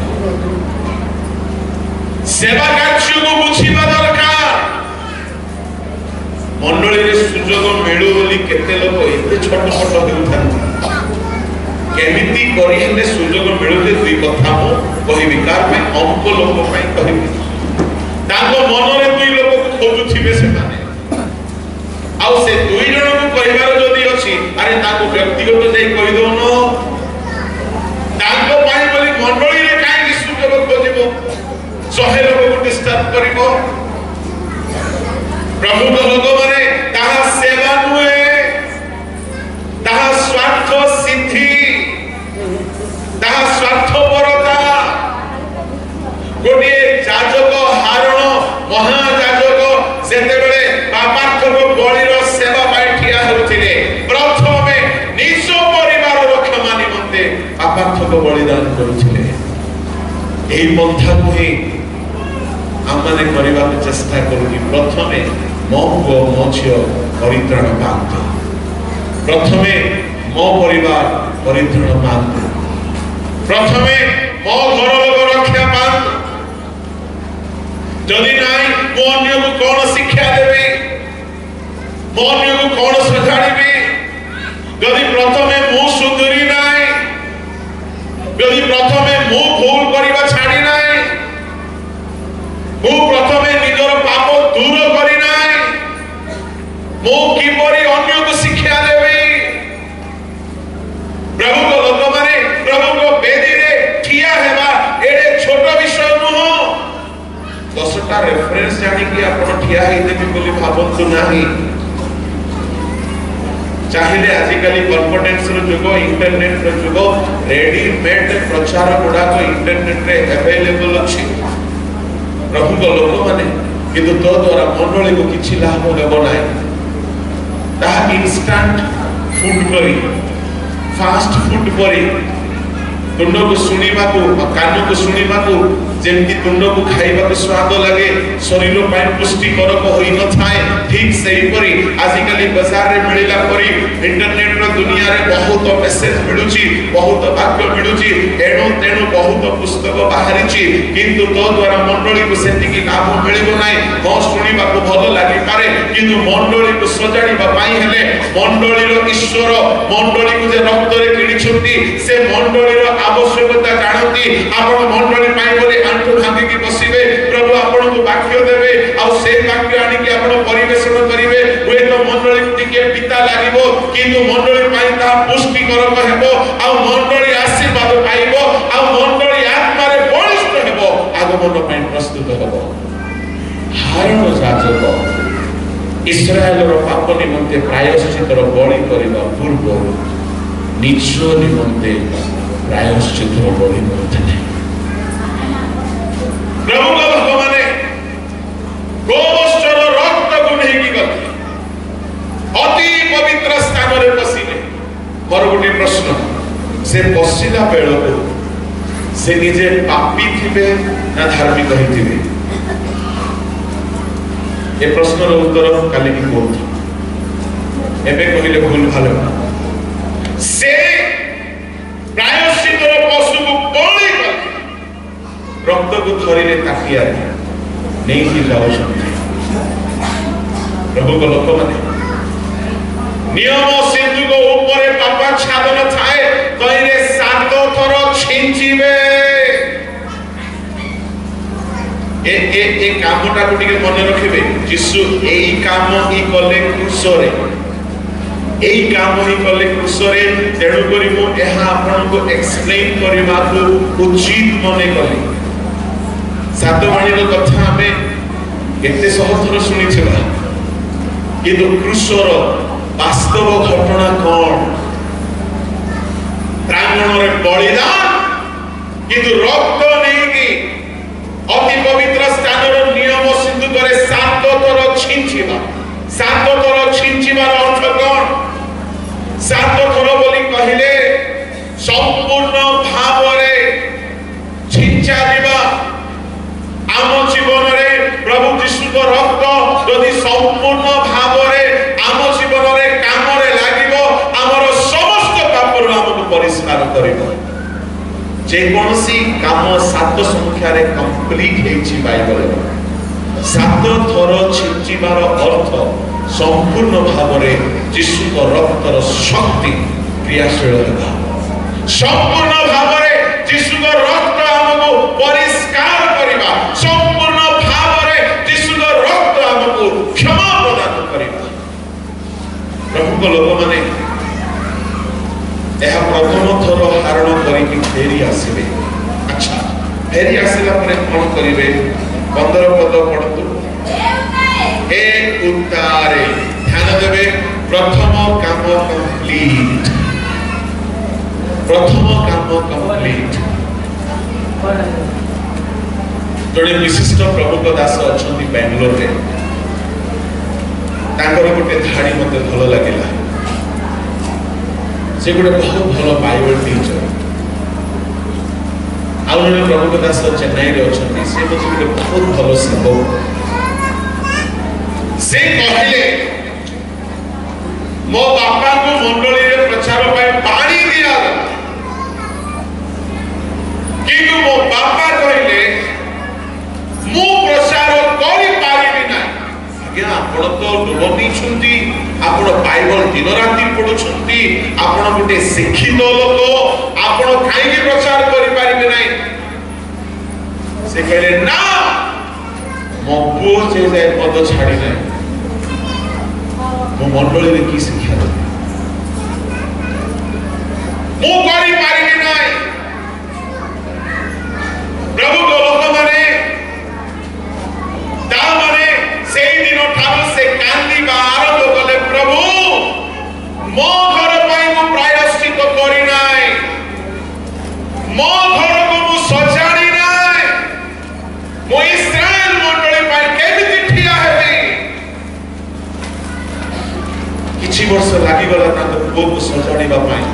[SPEAKER 2] सेवा कार्य को बुझिबा दरकार मंडली रे सुजोग मिलु बोली केते लोक एते छोट छोट हेउथान केमिति करी हेले सुजोग मिलुते दुई कथा मु कहिबी कार में अंक लोक पई कहिबी ताको मन रे दुई लोक को खोजुथिबे से माने आउ से दुई जन को कहिबार जदी अछि अरे ताको व्यक्तिगत जाई कहि दोनो ताको पई बोली मंडली रे काई कि सुजोग खोजिबो सहे लोक को डिस्टर्ब करिवो प्रभु को लोक माने ताहा सेवा नुए ताहा स्वार्थ सिद्धि ताहा स्वार्थपरता गोटे जाजक हारण महाजाजक सेते बेले पापार्थक बलिर सेवा पाई ठिया होथिले प्रथमे निज परिवार रक्षा निमंते पापार्थक बलिदान करुथिले एई पंथा को ही आमने करबा चेष्टा करू कि प्रथमे मो पुओ मो झियो परित्राण पांतु प्रथमे मो परिवार परित्राण पांतु प्रथमे मो घर लोक रक्षा पांतु जदि नाही मो अन्य को कोन शिक्षा देबे मो अन्य को कोन सजाड़िबे जदि प्रथमे मो सुधरी नाही जदि प्रथमे मो भूल करबा छाड़ी नाही मो प्रथमे निजर पाप दूर करी नाही मो किपरि अन्य को शिक्षा देबे प्रभु को लोक माने प्रभु को बेदी रे ठिया हेबा एडे छोट विषय नुह 10टा रेफरेंस जानि कि आपण ठिया हेइ देबे बोली भाबंतु नाही चाहिले आजिकली कॉन्फिडेंस रो जुग इंटरनेट रो जुग रेडीमेड प्रचार गुडा को इंटरनेट रे अवेलेबल अछि प्रभु को लोक माने किंतु तो द्वारा मंडली को किछि लाभ हेबो नाही ताहा इंस्टेंट फूड करी फास्ट फूड करी तुंड को सुनिबा को कान को सुनिबा को जेमति तुंड को खाइबा को स्वाद लागे शरीर पाई पुष्टिकर को होई न थाए ठीक सही परी आजिकली बाजार रे मिलिला परी इंटरनेट रो दुनिया रे बहुत मेसेज मिलुची बहुत वाक्य मिलुची एणो तेणो बहुत पुस्तक बाहरिची किंतु तो द्वारा मंडली को सेति की लाभ मिलिबो नाही हो सुनिबा को भलो लागि पारे किंतु मंडली को सजाड़ीबा पाई हेले मंडली रो ईश्वर मंडली को जे रक्त रे किनिछंती से मंडली रो आवश्यकता जानती आपण मंडली पाई बोले आंठु भांगी की बसिबे प्रभु आपण को वाक्य देबे आ से वाक्य आनी के आपण परिवेषण करिवे वे तो मंडली टिके पिता लागिबो किंतु मंडली पाई ता पुष्टिकर हेबो आ मंडली आशीर्वाद पाइबो आ मंडली आत्मा रे बलिष्ठ हेबो आगमन पाई प्रस्तुत हेबो हारण जाजक इस्राएल रो पाप निमंते प्रायश्चित रो बलि करबा पूर्व निज निमंते प्रायश्चित रो बलि करथले प्रभु का भगवान गोवंशर रक्त को नहीं की गति अति पवित्र स्थान रे पसिले मोर गोटे प्रश्न से पसिला बेलो से निजे पापी थिबे ना धार्मिक हिथिबे ए प्रश्न रो उत्तर काली की कोन एबे कहिले भूल भालो से प्रायश्चित रो पशु को बलि कर रक्त को धरिले ताकिया नहीं जाऊछन्ति प्रभु को लोक माने नियम सिंधु को ऊपर पापा छादन थाए कइले 7 थर छिंचिबे ए कामटा को टिके मन रखिबे यीशु एई काम ही कले क्रूसरे एई काम ही कले क्रूसरे तेणु करी मो एहा आपन को एक्सप्लेन करबा को उचित मने कले सातवाणी रो कथा हमें केते सहथर सुनी छिबा किंतु क्रूसर वास्तव घटना कौन प्रांगण रे बलिदान किंतु रक्त नहीं की अति पवित्र स्थान रो नियम सिंधु करे 7 थर छिंचिबा 7 थर छिंचिबार अर्थ कौन 7 थर बोली कहिले संपूर्ण भाव रे छिंचा दिबा आम जीवन रे प्रभु यीशु को रक्त यदि संपूर्ण भाव रे आम जीवन रे काम रे लागिबो हमर समस्त पाप रो हमको परिष्कार करिबो जे कोनसी काम 7 संख्या रे कंप्लीट हेछि बाइबल 7 थर छिंचिबार अर्थ संपूर्ण भाव रे यीशु को रक्तर शक्ति क्रियाशील होगा संपूर्ण भाव रे यीशु को रक्त हमको परिष्कार करिबा संपूर्ण भाव रे यीशु को रक्त हमको क्षमा प्रदान करिबा प्रभु को लोक माने यह प्रथम थर हारण करिकि फेरी आसीबे अच्छा फेरी आसीला परे कोन करिवे 15 पद पढतु ए उतारे ध्यान देबे प्रथम काम कंप्लीट जड़े विशिष्ट प्रमुख दास अच्छा बेंगलोर रे तांकर गोटे धाड़ी मते भल लगिला से गोटे बहुत भल बाइबल टीचर आउ जड़े प्रमुख दास चेन्नई रे अच्छा से गोटे बहुत भल सेवक से कहले मो बापा को मंडली रे प्रचार पाए पानी दिया किंतु मो बापा कहले मु प्रचार करि पारिबि ना आज्ञा आपण तो डुबनी छुंती आपण बाइबल दिन राति पढुछंती आपण गोटे शिक्षित लोक आपण काई प्रचार करि पारिबि ना से कहले ना मो पुओ जे जाय पद छाडी ना मो मंडली रे की शिक्षा दे मु करि पारिबि ना प्रभु को लोक माने ता माने सेई दिन ठार से कांदी बा आरंभ कले प्रभु मो घर पाई मु प्रायश्चित करि नाय मो घर को मु सजाडी नाय मो इस्राएल मंडली पाई केमिति ठिया हेबी किछि वर्ष लागि गला ताको पुओ को सजाडीबा पाई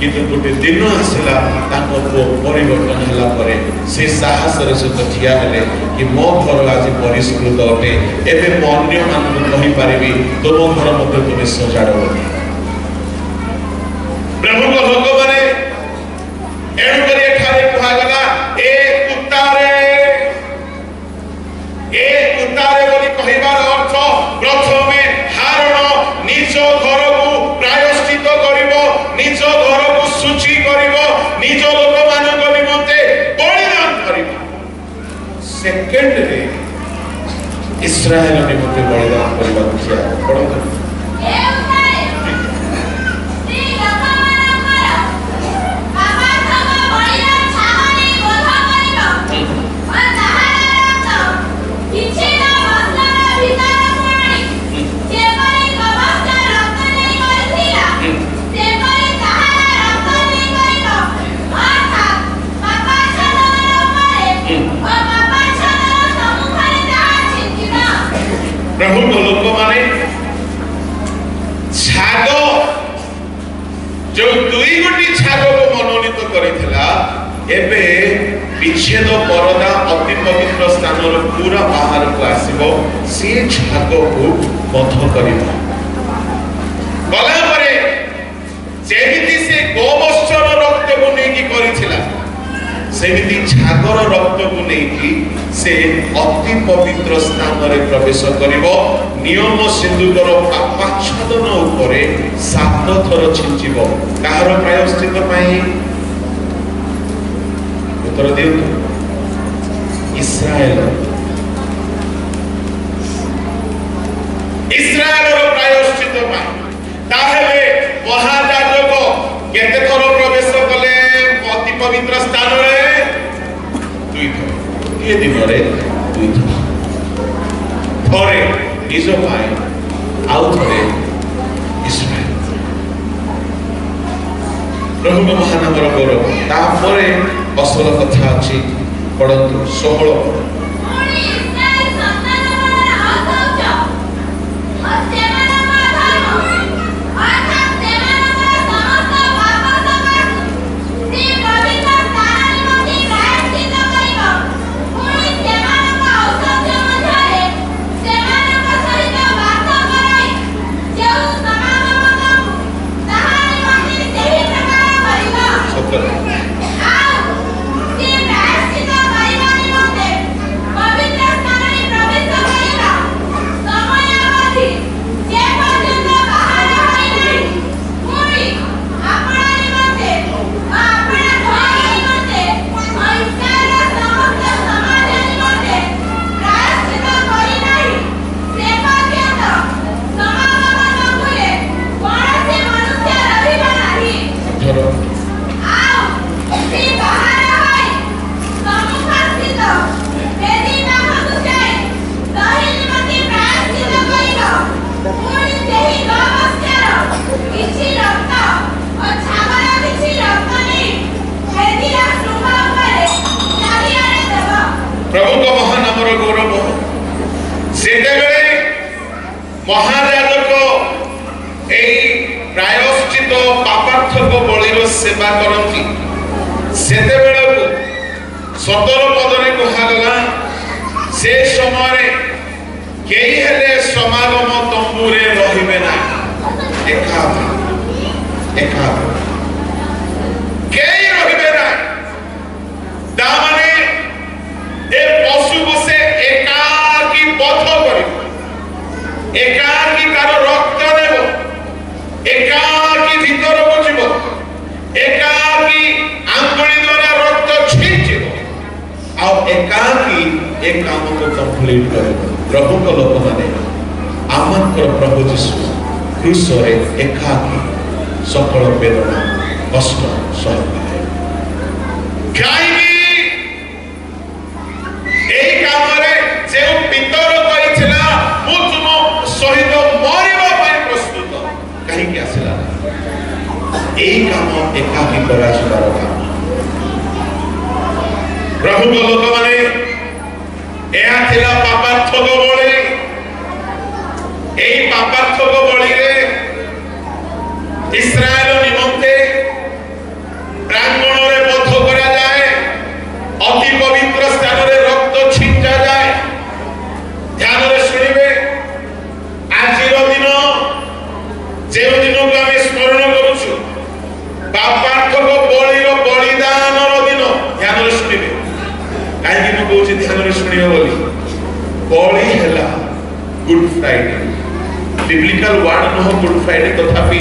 [SPEAKER 2] किंतु गोटे दिन आसला ताको पुओ परिवर्तन हला परे से साहस रे से ठिया हेले कि मो घर आज परिष्कृत अटे एबे मो अन्य मान को कहि पारिबी तुम घर मते तुमे सजाडो प्रभु को लोक माने एणु करी एठारे कहा गला ए उतारे बोली कहिबार अर्थ प्रथमे हारण निज घर को प्रायश्चित करिवो निज घर को शुचि करिवो निज लोक मानक निमंते बलिदान करिवो सेकंड रे इस्राएल निमंते बलिदान करिबा थिया पढो प्रभु को लोक माने छाग जो दुई गोटी छाग को मनोनीत करिथिला एबे विच्छेद परदा अति पवित्र स्थान रो पूरा बाहर को आसीबो से छाग को बध करिबो गला परे जेमिति से गोवत्सर रक्त को नेकी करिथिला सेमिति छागर रक्त को लेकी से अति पवित्र स्थान रे प्रवेश करिवो नियम सिंधुकर पापाच्छादन उपरे 7 थर छिंचिबो काहर प्रायश्चित पई उत्तर दियंतु इस्राएल रो प्रायश्चित पई ताहेले महायाजक केते थर प्रवेश कले अति पवित्र स्थान रे 2 थर ये दिन रे 2 थर थरे निज पाए आउ थरे इस्राएल प्रभु महानगर गौरव तापरे असल कथा अछि पढन्तु 16 महायाजक प्रायश्चित पापार्थक बलिर सेवा करती सेते बेलू 17 पदरे कहगला से समय केही हेले समागम तंबुरे रहिबे ना एका केही रहिबे ना ता माने ए पशु बसे एकाकी पथ करिबो एकाकी कार रक्त नेबो एकाकी भीतर बुझिबो एकाकी आंगुली द्वारा रक्त छिंचिबो आ एकाकी एक काम को कंप्लीट करिबो प्रभु को लोक माने आमंकर प्रभु यीशु क्रूस रे एकाकी सकल वेदना कष्ट सहन काईकी एही काम रे जे पितर कहिथिला मु तुम सहित मरिबा पई प्रस्तुत काहे कि आसिला एही काम एकाकी करा छिबार काम प्रभु को लोक माने एहा थिला पापार्थक बळी एही पापार्थक बळी रे इस्राएल निमंते प्रांगण रे बध करा जाए अति पवित्र स्थान रे रक्त छिंचा जाए ध्यान रे सुनिबे आजिर दिन जे दिन को हम स्मरण करूछु पापार्थक बळीर बलिदान रो दिन ध्यान रे सुनिबे काहे कि मु कहूछि ध्यान रे सुनिबे बोली बळी हैला गुड फ्राइडे बिब्लिकल वर्ड न गुड फ्राइडे तथापि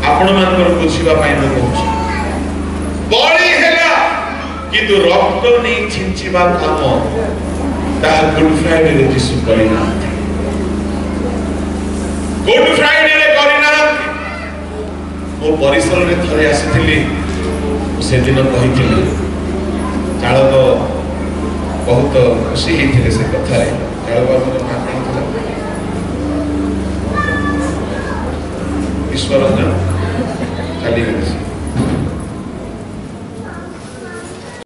[SPEAKER 2] आपण मानकर बुझिबा पई न कहूछि बळी हैला किंतु रक्त नै छिंचिबा काम ता गुड फ्राइडे रे यीशु करिना गुड फ्राइडे रे करिना मो परिसर रे थरे आसीथिली से दिन कहिथिली चालक बहुत खुशी हेथिले से कथा रे चालक मन माथि थिला ईश्वर ना चली गई